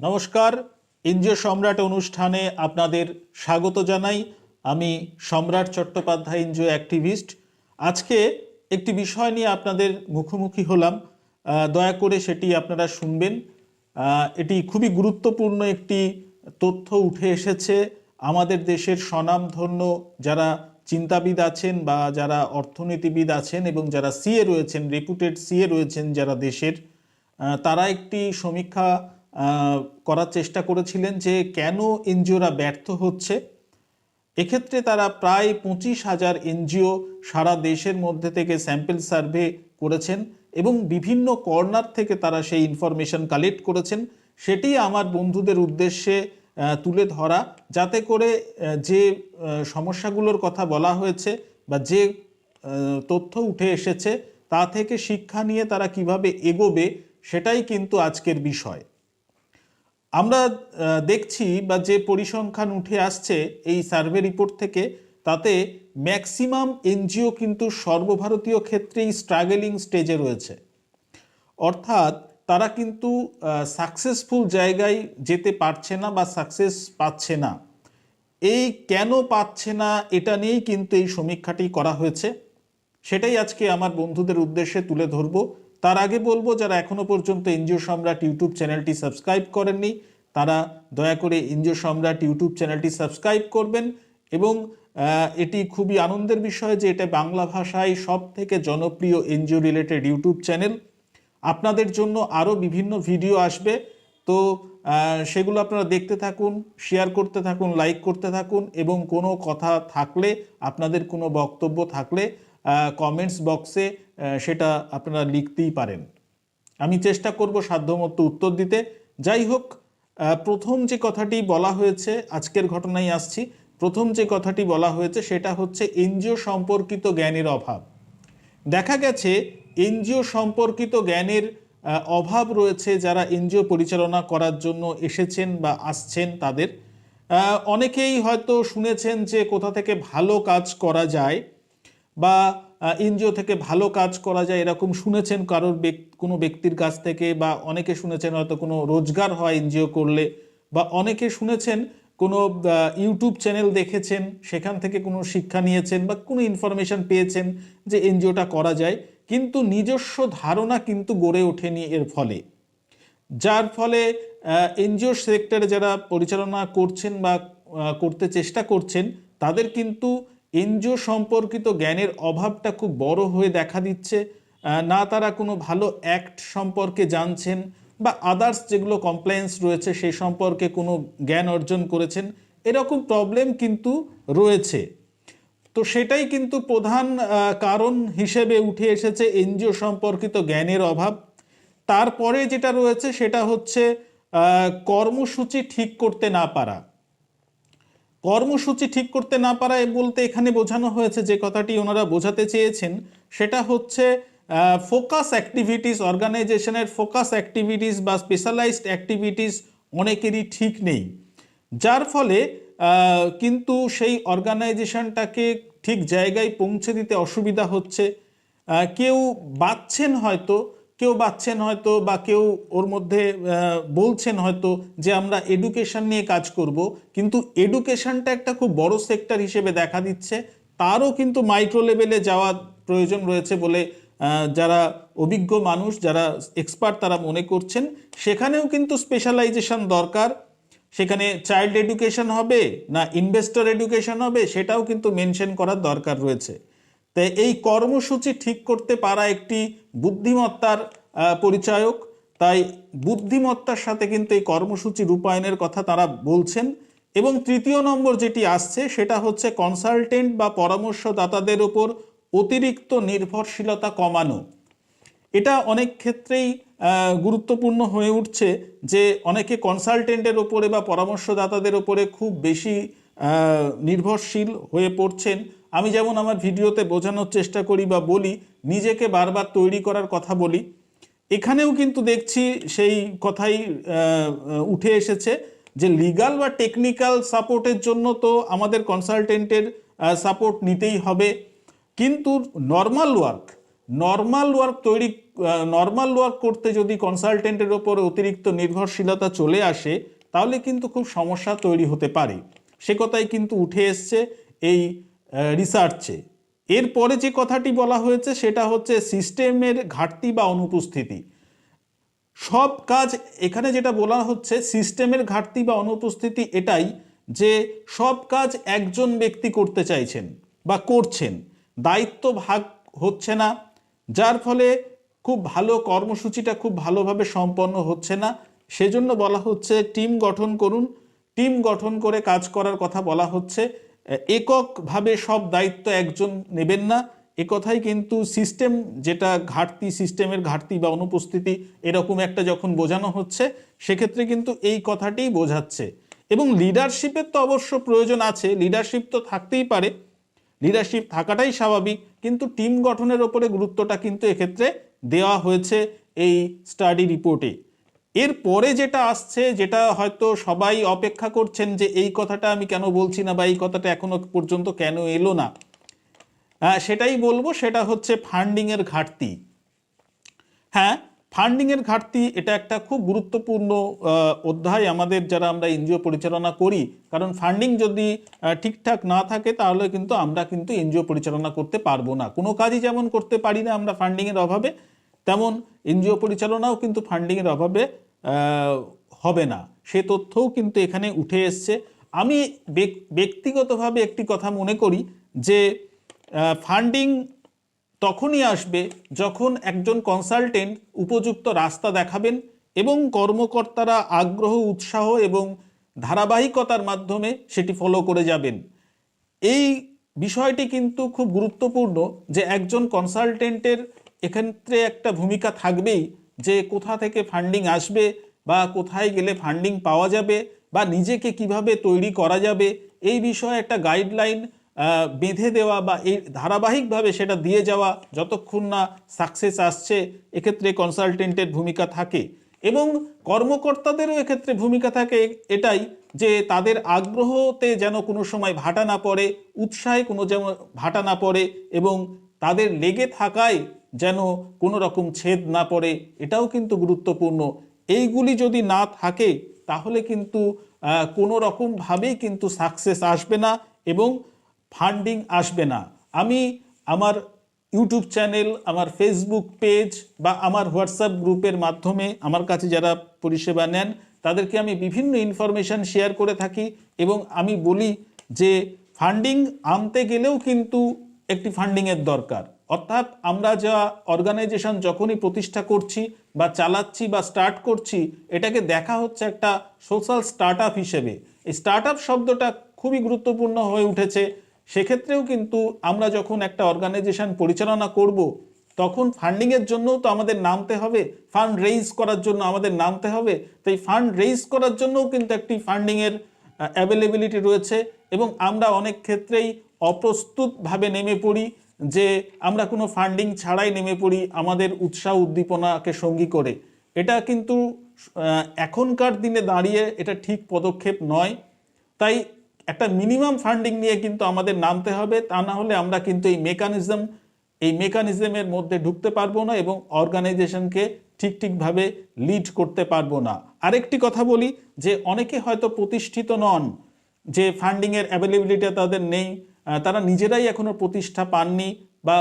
নমস্কার, এনজিও সম্রাট অনুষ্ঠানে আপনাদের স্বাগত জানাই। আমি সম্রাট চট্টোপাধ্যায়, এনজিও অ্যাক্টিভিস্ট। আজকে একটি বিষয় নিয়ে আপনাদের মুখোমুখি হলাম, দয়া করে সেটি আপনারা শুনবেন। এটি খুবই গুরুত্বপূর্ণ একটি তথ্য উঠে এসেছে। আমাদের দেশের স্বনামধন্য যারা চিন্তাবিদ আছেন বা যারা অর্থনীতিবিদ আছেন এবং যারা সিএ রয়েছেন, রেপুটেড সিএ রয়েছেন যারা দেশের, তারা একটি সমীক্ষা করার চেষ্টা করেছিলেন যে কেন এনজিওরা ব্যর্থ হচ্ছে। এক্ষেত্রে তারা প্রায় 25,000 এনজিও সারা দেশের মধ্যে থেকে স্যাম্পল সার্ভে করেছেন এবং বিভিন্ন কর্নার থেকে তারা সেই ইনফরমেশন কালেক্ট করেছেন। সেটি আমার বন্ধুদের উদ্দেশ্যে তুলে ধরা, যাতে করে যে সমস্যাগুলোর কথা বলা হয়েছে বা যে তথ্য উঠে এসেছে তা থেকে শিক্ষা নিয়ে তারা কিভাবে এগোবে, সেটাই কিন্তু আজকের বিষয়। আমরা দেখছি বা যে পরিসংখ্যান উঠে আসছে এই সার্ভে রিপোর্ট থেকে, তাতে ম্যাক্সিমাম এনজিও কিন্তু সর্বভারতীয় ক্ষেত্রেই স্ট্রাগলিং স্টেজে রয়েছে। অর্থাৎ তারা কিন্তু সাকসেসফুল জায়গায় যেতে পারছে না বা সাকসেস পাচ্ছে না। এই কেন পাচ্ছে না এটা নিয়েই কিন্তু এই সমীক্ষাটি করা হয়েছে। সেটাই আজকে আমার বন্ধুদের উদ্দেশ্যে তুলে ধরব। তার আগে বলবো, যারা এখনো পর্যন্ত এনজিও সম্রাট ইউটিউব চ্যানেলটি সাবস্ক্রাইব করেননি, তারা দয়া করে এনজিও সম্রাট ইউটিউব চ্যানেলটি সাবস্ক্রাইব করবেন। এবং এটি খুবই আনন্দের বিষয় যে এটা বাংলা ভাষায় সব থেকে জনপ্রিয় এনজিও রিলেটেড ইউটিউব চ্যানেল। আপনাদের জন্য আরও বিভিন্ন ভিডিও আসবে, তো সেগুলো আপনারা দেখতে থাকুন, শেয়ার করতে থাকুন, লাইক করতে থাকুন এবং কোনো কথা থাকলে, আপনাদের কোনো বক্তব্য থাকলে কমেন্টস বক্সে সেটা আপনারা লিখতেই পারেন। আমি চেষ্টা করব সাধ্যমতো উত্তর দিতে। যাই হোক, প্রথম যে কথাটি বলা হয়েছে, আজকের ঘটনায় আসছি, প্রথম যে কথাটি বলা হয়েছে সেটা হচ্ছে এনজিও সম্পর্কিত জ্ঞানের অভাব। দেখা গেছে এনজিও সম্পর্কিত জ্ঞানের অভাব রয়েছে যারা এনজিও পরিচালনা করার জন্য এসেছেন বা আসছেন তাদের। অনেকেই হয়তো শুনেছেন যে কোথা থেকে ভালো কাজ করা যায় বা এনজিও থেকে ভালো কাজ করা যায়, এরকম শুনেছেন কারোর কোনো ব্যক্তির কাছ থেকে, বা অনেকে শুনেছেন হয়তো কোনো রোজগার হয় এনজিও করলে, বা অনেকে শুনেছেন কোনো ইউটিউব চ্যানেল দেখেছেন, সেখান থেকে কোনো শিক্ষা নিয়েছেন বা কোনো ইনফরমেশন পেয়েছেন যে এনজিওটা করা যায়, কিন্তু নিজস্ব ধারণা কিন্তু গড়ে ওঠেনি এর ফলে। যার ফলে এনজিও সেক্টরে যারা পরিচালনা করছেন বা করতে চেষ্টা করছেন, তাদের কিন্তু এনজিও সম্পর্কিত জ্ঞানের অভাবটা খুব বড় হয়ে দেখা দিচ্ছে। না তারা কোনো ভালো অ্যাক্ট সম্পর্কে জানছেন বা আদার্স যেগুলো কমপ্লায়েন্স রয়েছে সেই সম্পর্কে কোনো জ্ঞান অর্জন করেছেন, এরকম প্রবলেম কিন্তু রয়েছে। তো সেটাই কিন্তু প্রধান কারণ হিসেবে উঠে এসেছে এনজিও সম্পর্কিত জ্ঞানের অভাব। তারপরে যেটা রয়েছে সেটা হচ্ছে কর্মসূচি ঠিক করতে না পারা। কর্মসূচি ঠিক করতে না পারা বলতে এখানে বোঝানো হয়েছে, যে কথাটি ওনারা বোঝাতে চেয়েছেন সেটা হচ্ছে ফোকাস অ্যাক্টিভিটিস, অর্গানাইজেশনের ফোকাস অ্যাক্টিভিটিস বা স্পেশালাইজড অ্যাক্টিভিটিস অনেকেরই ঠিক নেই, যার ফলে কিন্তু সেই অর্গানাইজেশনটাকে ঠিক জায়গায় পৌঁছে দিতে অসুবিধা হচ্ছে। কেউ বাচ্ছেন হয়তো বা কেউ ওর মধ্যে বলছেন হয়তো যে আমরা এডুকেশন নিয়ে কাজ করব, কিন্তু এডুকেশনটা একটা খুব বড় সেক্টর হিসেবে দেখা দিচ্ছে, তারও কিন্তু মাইক্রো লেভেলে যাওয়ার প্রয়োজন রয়েছে বলে যারা অভিজ্ঞ মানুষ, যারা এক্সপার্ট, তারা মনে করছেন। সেখানেও কিন্তু স্পেশালাইজেশন দরকার। সেখানে চাইল্ড এডুকেশন হবে না ইনভেস্টর এডুকেশন হবে, সেটাও কিন্তু মেনশন করার দরকার রয়েছে। তাই এই কর্মসূচি ঠিক করতে পারা একটি বুদ্ধিমত্তার পরিচায়ক। তাই বুদ্ধিমত্তার সাথে কিন্তু এই কর্মসূচি রূপায়ণের কথা তারা বলছেন। এবং তৃতীয় নম্বর যেটি আসছে সেটা হচ্ছে কনসালটেন্ট বা পরামর্শদাতাদের ওপর অতিরিক্ত নির্ভরশীলতা কমানো। এটা অনেক ক্ষেত্রেই গুরুত্বপূর্ণ হয়ে উঠছে যে অনেকে কনসালটেন্টের ওপরে বা পরামর্শদাতাদের ওপরে খুব বেশি নির্ভরশীল হয়ে পড়ছেন। আমি যেমন আমার ভিডিওতে বোঝানোর চেষ্টা করি বা বলি, নিজেকে বারবার তৈরি করার কথা বলি, এখানেও কিন্তু দেখছি সেই কথাই উঠে এসেছে যে লিগ্যাল বা টেকনিক্যাল সাপোর্টের জন্য তো আমাদের কনসালটেন্টের সাপোর্ট নিতেই হবে, কিন্তু নর্মাল ওয়ার্ক নর্মাল ওয়ার্ক করতে যদি কনসালটেন্টের ওপর অতিরিক্ত নির্ভরশীলতা চলে আসে, তাহলে কিন্তু খুব সমস্যা তৈরি হতে পারে। সে কথাই কিন্তু উঠে এসছে এই রিসার্চে। এরপরে যে কথাটি বলা হয়েছে সেটা হচ্ছে সিস্টেমের ঘাটতি বা অনুপস্থিতি। সব কাজ এখানে যেটা বলা হচ্ছে সিস্টেমের ঘাটতি বা অনুপস্থিতি এটাই যে সব কাজ একজন ব্যক্তি করতে চাইছেন বা করছেন, দায়িত্ব ভাগ হচ্ছে না, যার ফলে খুব ভালো কর্মসূচিটা খুব ভালোভাবে সম্পন্ন হচ্ছে না। সেজন্য বলা হচ্ছে টিম গঠন করুন, টিম গঠন করে কাজ করার কথা বলা হচ্ছে। এককভাবে সব দায়িত্ব একজন নেবেন না, কথাই কিন্তু সিস্টেম যেটা ঘাটতি, সিস্টেমের ঘাটতি বা অনুপস্থিতি এরকম একটা যখন বোঝানো হচ্ছে, সেক্ষেত্রে কিন্তু এই কথাটিই বোঝাচ্ছে। এবং লিডারশিপের তো অবশ্য প্রয়োজন আছে, লিডারশিপ তো থাকতেই পারে, লিডারশিপ থাকাটাই স্বাভাবিক, কিন্তু টিম গঠনের ওপরে গুরুত্বটা কিন্তু এক্ষেত্রে দেওয়া হয়েছে এই স্টাডি রিপোর্টে। এরপরে যেটা আসছে, যেটা হয়তো সবাই অপেক্ষা করছেন যে এই কথাটা আমি কেন বলছি না বা এই কথাটা এখনো পর্যন্ত কেন এলো না, সেটাই বলবো। সেটা হচ্ছে ফান্ডিংয়ের ঘাটতি। হ্যাঁ, ফান্ডিংয়ের ঘাটতি এটা একটা খুব গুরুত্বপূর্ণ অধ্যায় আমাদের, যারা আমরা এনজিও পরিচালনা করি। কারণ ফান্ডিং যদি ঠিকঠাক না থাকে তাহলে কিন্তু আমরা কিন্তু এনজিও পরিচালনা করতে পারবো না। কোনো কাজই যেমন করতে পারি না আমরা ফান্ডিংয়ের অভাবে, তেমন এনজিও পরিচালনাও কিন্তু ফান্ডিংয়ের অভাবে হবে না। সে তথ্যও কিন্তু এখানে উঠে এসছে। আমি ব্যক্তিগতভাবে একটি কথা মনে করি যে ফান্ডিং তখনই আসবে যখন একজন কনসালটেন্ট উপযুক্ত রাস্তা দেখাবেন এবং কর্মকর্তারা আগ্রহ, উৎসাহ এবং ধারাবাহিকতার মাধ্যমে সেটি ফলো করে যাবেন। এই বিষয়টি কিন্তু খুব গুরুত্বপূর্ণ যে একজন কনসালটেন্টের এক্ষেত্রে একটা ভূমিকা থাকবেই, যে কোথা থেকে ফান্ডিং আসবে বা কোথায় গেলে ফান্ডিং পাওয়া যাবে বা নিজেকে কিভাবে তৈরি করা যাবে, এই বিষয়ে একটা গাইডলাইন বেঁধে দেওয়া বা এই ধারাবাহিকভাবে সেটা দিয়ে যাওয়া যতক্ষণ না সাকসেস আসছে, এক্ষেত্রে কনসালটেন্টের ভূমিকা থাকে। এবং কর্মকর্তাদেরও এক্ষেত্রে ভূমিকা থাকে এটাই যে তাদের আগ্রহতে যেন কোনো সময় ভাটা না পড়ে, উৎসাহে কোনো যেন ভাটা না পড়ে এবং তাদের লেগে থাকায় যেন কোনো রকম ছেদ না পড়ে, এটাও কিন্তু গুরুত্বপূর্ণ। এইগুলি যদি না থাকে তাহলে কিন্তু কোনো রকমভাবেই কিন্তু সাকসেস আসবে না এবং ফান্ডিং আসবে না। আমি আমার ইউটিউব চ্যানেল, আমার ফেসবুক পেজ বা আমার হোয়াটসঅ্যাপ গ্রুপের মাধ্যমে আমার কাছে যারা পরিষেবা নেন তাদেরকে আমি বিভিন্ন ইনফরমেশান শেয়ার করে থাকি এবং আমি বলি যে ফান্ডিং আনতে গেলেও কিন্তু একটি ফান্ডিংয়ের দরকার। অর্থাৎ আমরা যা অর্গানাইজেশন যখনই প্রতিষ্ঠা করছি বা চালাচ্ছি বা স্টার্ট করছি, এটাকে দেখা হচ্ছে একটা সোশ্যাল স্টার্ট আপ হিসেবে। এই স্টার্ট আপ শব্দটা খুবই গুরুত্বপূর্ণ হয়ে উঠেছে। সেক্ষেত্রেও কিন্তু আমরা যখন একটা অর্গানাইজেশন পরিচালনা করব, তখন ফান্ডিংয়ের জন্যও তো আমাদের নামতে হবে, ফান্ড রেইজ করার জন্য আমাদের নামতে হবে। তো এই ফান্ড রেইজ করার জন্যও কিন্তু একটি ফান্ডিংয়ের অ্যাভেলেবিলিটি রয়েছে এবং আমরা অনেক ক্ষেত্রেই অপ্রস্তুতভাবে নেমে পড়ি, যে আমরা কোনো ফান্ডিং ছাড়াই নেমে পড়ি আমাদের উৎসাহ উদ্দীপনাকে সঙ্গী করে। এটা কিন্তু এখনকার দিনে দাঁড়িয়ে এটা ঠিক পদক্ষেপ নয়। তাই একটা মিনিমাম ফান্ডিং নিয়ে কিন্তু আমাদের নামতে হবে, তা না হলে আমরা কিন্তু এই মেকানিজমের মধ্যে ঢুকতে পারবো না এবং অর্গানাইজেশনকে ঠিকভাবে লিড করতে পারবো না। আরেকটি কথা বলি যে অনেকে হয়তো প্রতিষ্ঠিত নন, যে ফান্ডিংয়ের অ্যাভেলেবিলিটি তাদের নেই, তারা নিজেরাই এখনো প্রতিষ্ঠা পাননি বা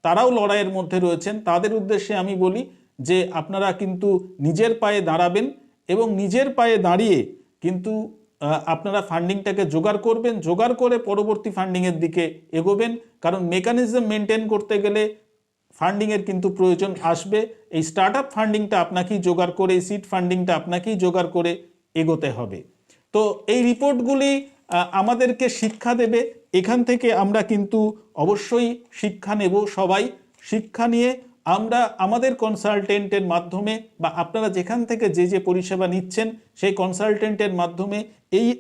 তারাও লড়াইয়ের মধ্যে রয়েছেন। তাদের উদ্দেশ্যে আমি বলি যে আপনারা কিন্তু নিজের পায়ে দাঁড়াবেন এবং নিজের পায়ে দাঁড়িয়ে কিন্তু আপনারা ফান্ডিংটাকে জোগাড় করবেন, জোগাড় করে পরবর্তী ফান্ডিংয়ের দিকে এগোবেন। কারণ মেকানিজম মেনটেন করতে গেলে ফান্ডিংয়ের কিন্তু প্রয়োজন আসবে। এই স্টার্ট আপ ফান্ডিংটা আপনাকেই জোগাড় করে, এই সিড ফান্ডিংটা আপনাকেই জোগাড় করে এগোতে হবে। তো এই রিপোর্টগুলি আমাদেরকে শিক্ষা দেবে। এখান থেকে আমরা কিন্তু অবশ্যই শিক্ষা নেব। সবাই শিক্ষা নিয়ে আমরা আমাদের কনসালটেন্টের মাধ্যমে বা আপনারা যেখান থেকে যে পরিষেবা নিচ্ছেন সেই কনসালটেন্টের মাধ্যমে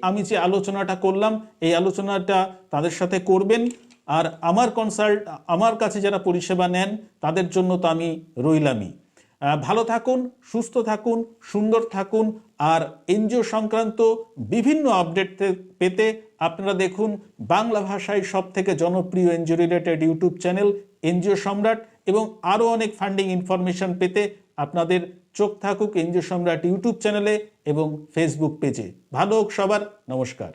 আমি যে আলোচনাটা করলাম এই আলোচনাটা তাদের সাথে করবেন। আর আমার কাছে যারা পরিষেবা নেন তাদের জন্য তো আমি রইলামই। ভালো থাকুন, সুস্থ থাকুন, সুন্দর থাকুন। আর এনজিও সংক্রান্ত বিভিন্ন আপডেট পেতে আপনারা দেখুন বাংলা ভাষায় সবথেকে জনপ্রিয় NGO related YouTube channel NGO সম্রাট। এবং আরও অনেক ফান্ডিং ইনফরমেশন পেতে আপনাদের চোখ থাকুক এনজিও সম্রাট ইউটিউব চ্যানেলে এবং ফেসবুক পেজে। ভালো হোক সবার। নমস্কার।